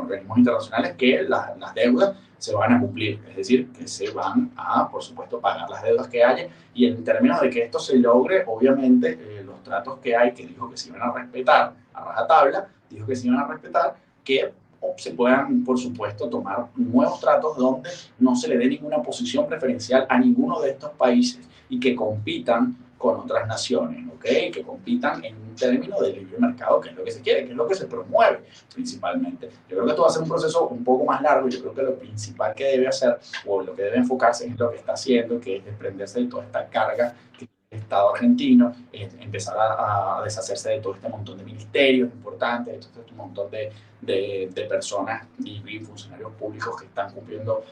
organismos internacionales, que las deudas se van a cumplir, es decir, que se van a, por supuesto, pagar las deudas que haya. Y en términos de que esto se logre, obviamente, los tratos que hay, que dijo que se iban a respetar a rajatabla, dijo que se iban a respetar, que se puedan, por supuesto, tomar nuevos tratos donde no se le dé ninguna posición preferencial a ninguno de estos países y que compitan con otras naciones, ¿ok? Que compitan en un término de libre mercado, que es lo que se quiere, que es lo que se promueve principalmente. Yo creo que esto va a ser un proceso un poco más largo. Yo creo que lo principal que debe hacer, o lo que debe enfocarse en lo que está haciendo, que es desprenderse de toda esta carga que el Estado argentino, empezar a deshacerse de todo este montón de ministerios importantes, de todo este montón de personas y funcionarios públicos que están cumpliendo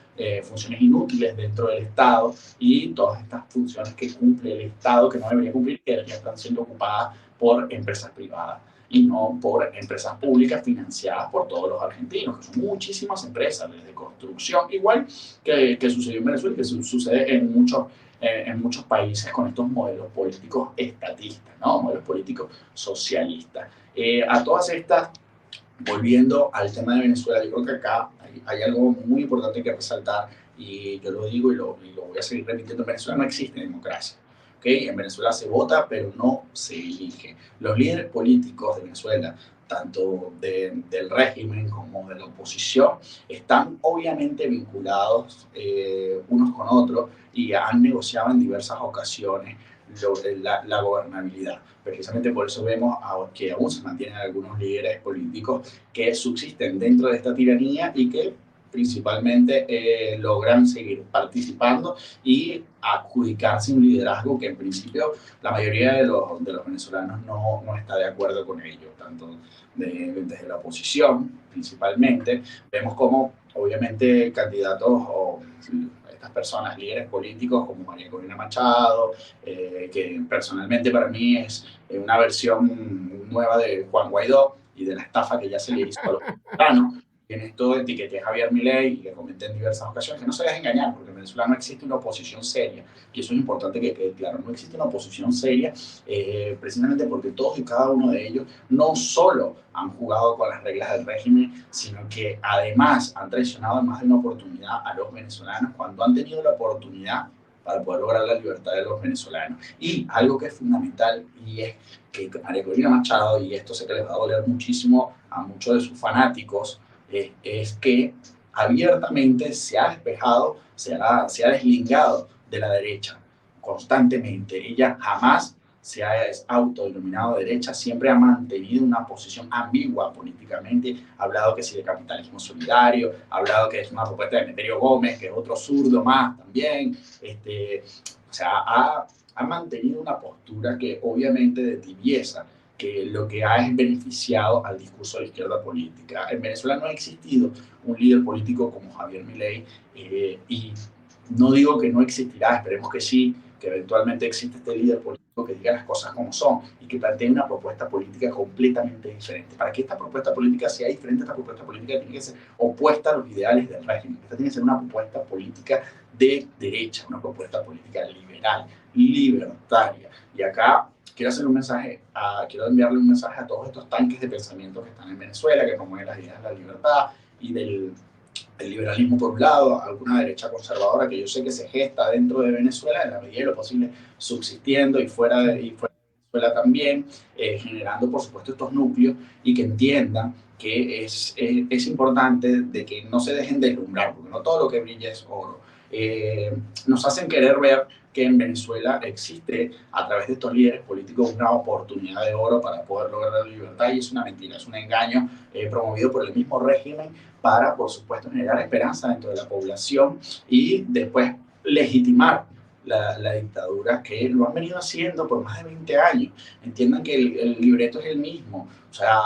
funciones inútiles dentro del Estado, y todas estas funciones que cumple el Estado que no debería cumplir, que ya están siendo ocupadas por empresas privadas y no por empresas públicas financiadas por todos los argentinos, que son muchísimas empresas, desde construcción, igual que sucedió en Venezuela y que sucede en muchos países con estos modelos políticos estatistas, ¿no? Modelos políticos socialistas. A todas estas, volviendo al tema de Venezuela, yo creo que acá hay algo muy importante que resaltar, y yo lo digo y lo voy a seguir repitiendo: en Venezuela no existe democracia. ¿Okay? En Venezuela se vota, pero no se elige. Los líderes políticos de Venezuela, tanto del régimen como de la oposición, están obviamente vinculados unos con otros y han negociado en diversas ocasiones la gobernabilidad. Precisamente por eso vemos que aún se mantienen algunos líderes políticos que subsisten dentro de esta tiranía y que principalmente logran seguir participando y adjudicarse un liderazgo que en principio la mayoría de los venezolanos no está de acuerdo con ello, tanto desde la oposición principalmente. Vemos como obviamente candidatos o estas personas, líderes políticos como María Corina Machado, que personalmente para mí es una versión nueva de Juan Guaidó y de la estafa que ya se le hizo a los venezolanos. En esto etiqueté a Javier Milei y le comenté en diversas ocasiones que no se dejen engañar, porque en Venezuela no existe una oposición seria, y eso es importante que quede claro. No existe una oposición seria, precisamente porque todos y cada uno de ellos no solo han jugado con las reglas del régimen, sino que además han traicionado en más de una oportunidad a los venezolanos cuando han tenido la oportunidad para poder lograr la libertad de los venezolanos. Y algo que es fundamental, y es que María Corina Machado, y esto sé que les va a doler muchísimo a muchos de sus fanáticos, es que abiertamente se ha despejado, se ha deslindado de la derecha constantemente. Ella jamás se ha autodenominado derecha, siempre ha mantenido una posición ambigua políticamente. Ha hablado que sí de capitalismo solidario, ha hablado que es una propuesta de Emeterio Gómez, que es otro zurdo más también. O sea, ha mantenido una postura que obviamente de tibieza, que lo que ha es beneficiado al discurso de la izquierda política. En Venezuela no ha existido un líder político como Javier Milei, y no digo que no existirá, esperemos que sí, que eventualmente existe este líder político que diga las cosas como son y que plantee una propuesta política completamente diferente. Para que esta propuesta política sea diferente, esta propuesta política tiene que ser opuesta a los ideales del régimen. Esta tiene que ser una propuesta política de derecha, una propuesta política liberal, libertaria. Y acá quiero quiero enviarle un mensaje a todos estos tanques de pensamiento que están en Venezuela, que promueven las ideas de la libertad y del liberalismo por un lado, alguna derecha conservadora que yo sé que se gesta dentro de Venezuela en la medida de lo posible, subsistiendo y fuera de Venezuela también, generando por supuesto estos núcleos, y que entiendan que es importante de que no se dejen deslumbrar, porque no todo lo que brilla es oro. Nos hacen querer ver que en Venezuela existe, a través de estos líderes políticos, una oportunidad de oro para poder lograr la libertad, y es una mentira, es un engaño promovido por el mismo régimen para, por supuesto, generar esperanza dentro de la población y después legitimar la dictadura, que lo han venido haciendo por más de 20 años. Entiendan que el libreto es el mismo. O sea,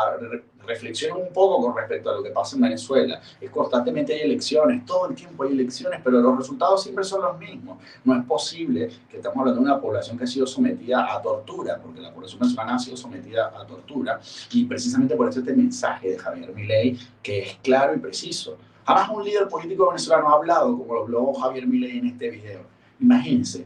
reflexionen un poco con respecto a lo que pasa en Venezuela. Es constantemente hay elecciones, todo el tiempo hay elecciones, pero los resultados siempre son los mismos. No es posible que estamos hablando de una población que ha sido sometida a tortura, porque la población venezolana ha sido sometida a tortura, y precisamente por eso este mensaje de Javier Milei, que es claro y preciso. Jamás un líder político venezolano ha hablado como lo habló Javier Milei en este video. Imagínense,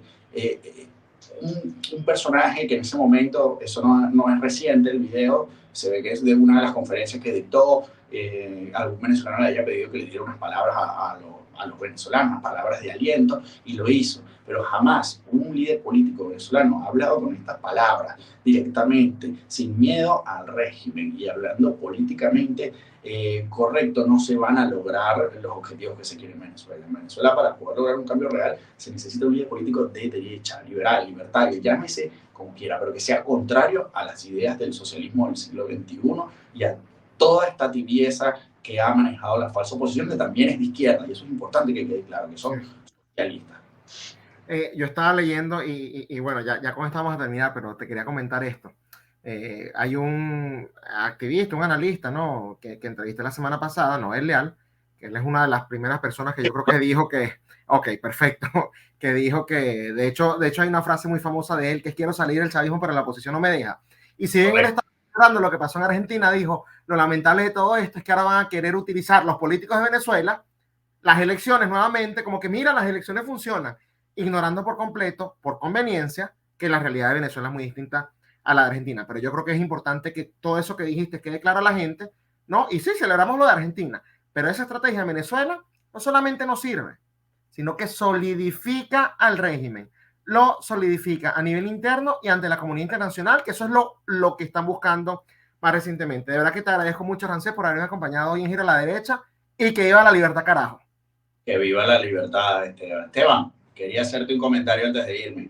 un personaje que en ese momento, eso no es reciente, el video se ve que es de una de las conferencias que dictó, algún venezolano le haya pedido que le diera unas palabras a los venezolanos, unas palabras de aliento, y lo hizo. Pero jamás un líder político venezolano ha hablado con estas palabras directamente, sin miedo al régimen y hablando políticamente correcto. No se van a lograr los objetivos que se quieren en Venezuela. En Venezuela, para poder lograr un cambio real, se necesita un líder político de derecha, liberal, libertario, llámese como quiera, pero que sea contrario a las ideas del socialismo del siglo XXI y a toda esta tibieza que ha manejado la falsa oposición, que también es de izquierda, y eso es importante que quede claro, que son socialistas. Yo estaba leyendo y bueno, ya con esto vamos a terminar, pero te quería comentar esto. Hay un activista, un analista, ¿no? que entrevisté la semana pasada, Noel Leal, que él es una de las primeras personas que yo creo que dijo que, ok, perfecto, que dijo que, de hecho hay una frase muy famosa de él, que es: quiero salir del chavismo, pero la oposición no me deja. Y si bien él está hablando lo que pasó en Argentina, dijo, lo lamentable de todo esto es que ahora van a querer utilizar los políticos de Venezuela las elecciones nuevamente, como que mira, las elecciones funcionan, ignorando por completo, por conveniencia, que la realidad de Venezuela es muy distinta a la de Argentina. Pero yo creo que es importante que todo eso que dijiste quede claro a la gente, ¿no? Y sí, celebramos lo de Argentina, pero esa estrategia en Venezuela no solamente no sirve, sino que solidifica al régimen, lo solidifica a nivel interno y ante la comunidad internacional, que eso es lo que están buscando más recientemente. De verdad que te agradezco mucho, Rancés, por haberme acompañado hoy en Giro a la Derecha, y que viva la libertad, carajo. Que viva la libertad, Esteban. Esteban, quería hacerte un comentario antes de irme,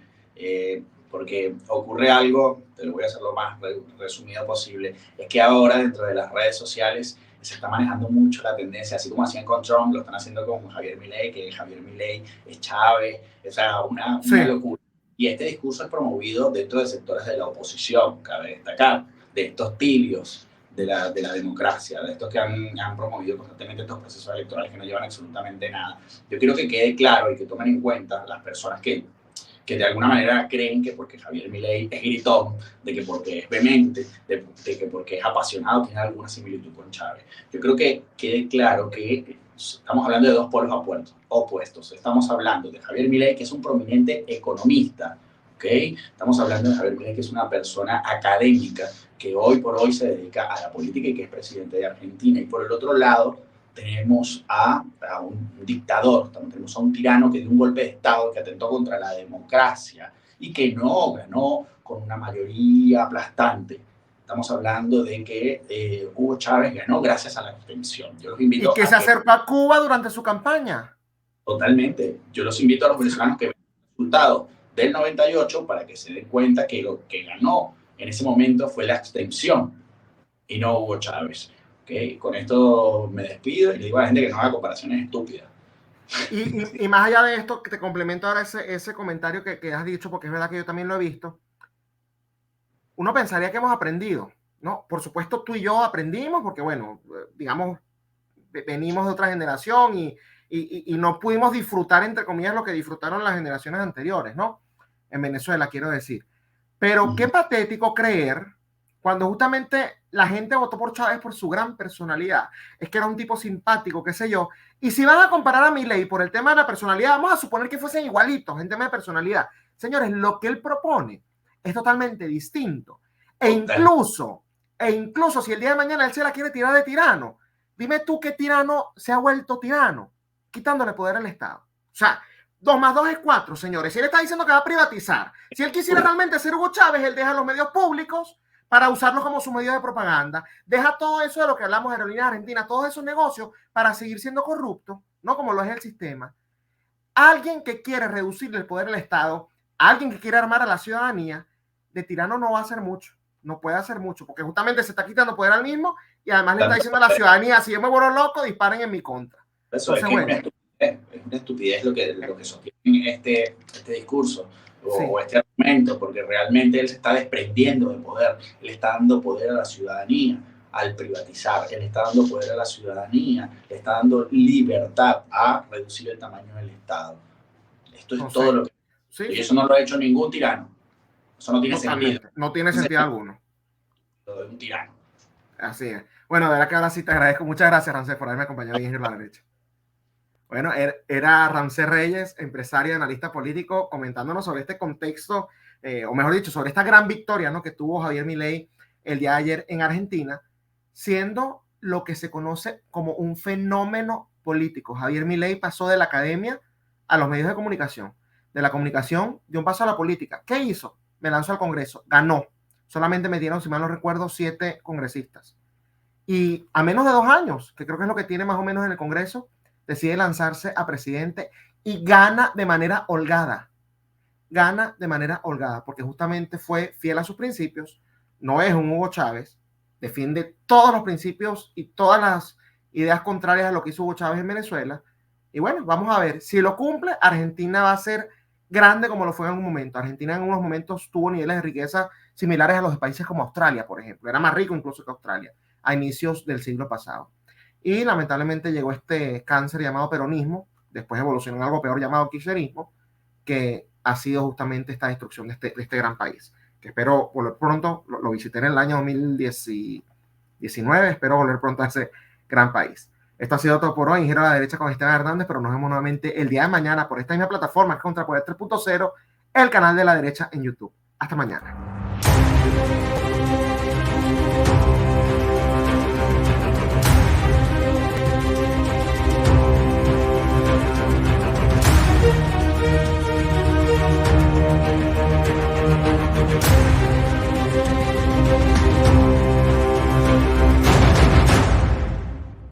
porque ocurre algo, te lo voy a hacer lo más resumido posible, es que ahora dentro de las redes sociales se está manejando mucho la tendencia, así como hacían con Trump, lo están haciendo con Javier Milei, que Javier Milei es Chávez, o sea, una locura. Y este discurso es promovido dentro de sectores de la oposición, cabe destacar, de estos tibios de la democracia, de estos que han promovido constantemente estos procesos electorales que no llevan absolutamente nada. Yo quiero que quede claro y que tomen en cuenta las personas que de alguna manera creen que porque Javier Milei es gritón, de que porque es vehemente, de que porque es apasionado tiene alguna similitud con Chávez. Yo creo que quede claro que estamos hablando de dos polos opuestos. Estamos hablando de Javier Milei, que es un prominente economista, ¿okay? Estamos hablando de Javier Milei, que es una persona académica que hoy por hoy se dedica a la política y que es presidente de Argentina. Y por el otro lado tenemos a un dictador, tenemos a un tirano que dio un golpe de Estado, que atentó contra la democracia y que no ganó con una mayoría aplastante. Estamos hablando de que Hugo Chávez ganó gracias a la abstención. Yo los invito y que se acercó a Cuba durante su campaña. Totalmente. Yo los invito a los venezolanos que vean el resultado del 98 para que se den cuenta que lo que ganó en ese momento fue la abstención y no Hugo Chávez. Okay. Con esto me despido y le digo a la gente que no haga comparaciones estúpidas. Y más allá de esto, que te complemento ahora ese comentario que has dicho, porque es verdad que yo también lo he visto. Uno pensaría que hemos aprendido, ¿no? Por supuesto, tú y yo aprendimos porque, bueno, digamos, venimos de otra generación y no pudimos disfrutar, entre comillas, lo que disfrutaron las generaciones anteriores, ¿no? En Venezuela, quiero decir. Pero qué patético creer, cuando justamente la gente votó por Chávez por su gran personalidad, es que era un tipo simpático, qué sé yo, y si van a comparar a Milei por el tema de la personalidad, vamos a suponer que fuesen igualitos en tema de personalidad. Señores, lo que él propone es totalmente distinto. E incluso si el día de mañana él se la quiere tirar de tirano, dime tú qué tirano se ha vuelto tirano, quitándole poder al Estado. O sea, 2 más 2 es 4, señores. Si él está diciendo que va a privatizar, si él quisiera realmente ser Hugo Chávez, él deja los medios públicos para usarlos como su medio de propaganda, deja todo eso de lo que hablamos de Aerolíneas Argentinas, todos esos negocios para seguir siendo corrupto, no como lo es el sistema. Alguien que quiere reducirle el poder al Estado, alguien que quiere armar a la ciudadanía, de tirano no va a hacer mucho, no puede hacer mucho, porque justamente se está quitando poder al mismo y además le está diciendo a la ciudadanía, si yo me vuelvo loco, disparen en mi contra. Eso entonces, es una estupidez lo que sostiene este discurso o este argumento, porque realmente él se está desprendiendo de poder, él está dando poder a la ciudadanía, al privatizar. Él está dando poder a la ciudadanía, le está dando libertad a reducir el tamaño del Estado. Esto es todo lo que... Sí. Y eso no lo ha hecho ningún tirano. Eso no tiene sentido. No tiene sentido alguno. Lo de un tirano. Así es. Bueno, de verdad que ahora sí te agradezco. Muchas gracias, Ramsés, por haberme acompañado en Giro a la Derecha. Bueno, era Ramsés Reyes, empresario y analista político, comentándonos sobre este contexto, o mejor dicho, sobre esta gran victoria, ¿no?, que tuvo Javier Milei el día de ayer en Argentina, siendo lo que se conoce como un fenómeno político. Javier Milei pasó de la academia a los medios de comunicación. De la comunicación dio un paso a la política. ¿Qué hizo? Me lanzó al Congreso. Ganó. Solamente metieron, si mal no recuerdo, 7 congresistas. Y a menos de 2 años, que creo que es lo que tiene más o menos en el Congreso, decide lanzarse a presidente y gana de manera holgada. Gana de manera holgada, porque justamente fue fiel a sus principios. No es un Hugo Chávez. Defiende todos los principios y todas las ideas contrarias a lo que hizo Hugo Chávez en Venezuela. Y bueno, vamos a ver. Si lo cumple, Argentina va a ser grande como lo fue en algún momento. Argentina en unos momentos tuvo niveles de riqueza similares a los de países como Australia, por ejemplo. Era más rico incluso que Australia a inicios del siglo pasado. Y lamentablemente llegó este cáncer llamado peronismo, después evolucionó en algo peor llamado kirchnerismo, que ha sido justamente esta destrucción de este gran país. Que espero volver pronto, lo visité en el año 2019, espero volver pronto a ese gran país. Esto ha sido todo por hoy en Giro a la Derecha con Esteban Hernández, pero nos vemos nuevamente el día de mañana por esta misma plataforma, que es Contrapoder 3.0, el canal de la derecha en YouTube. Hasta mañana.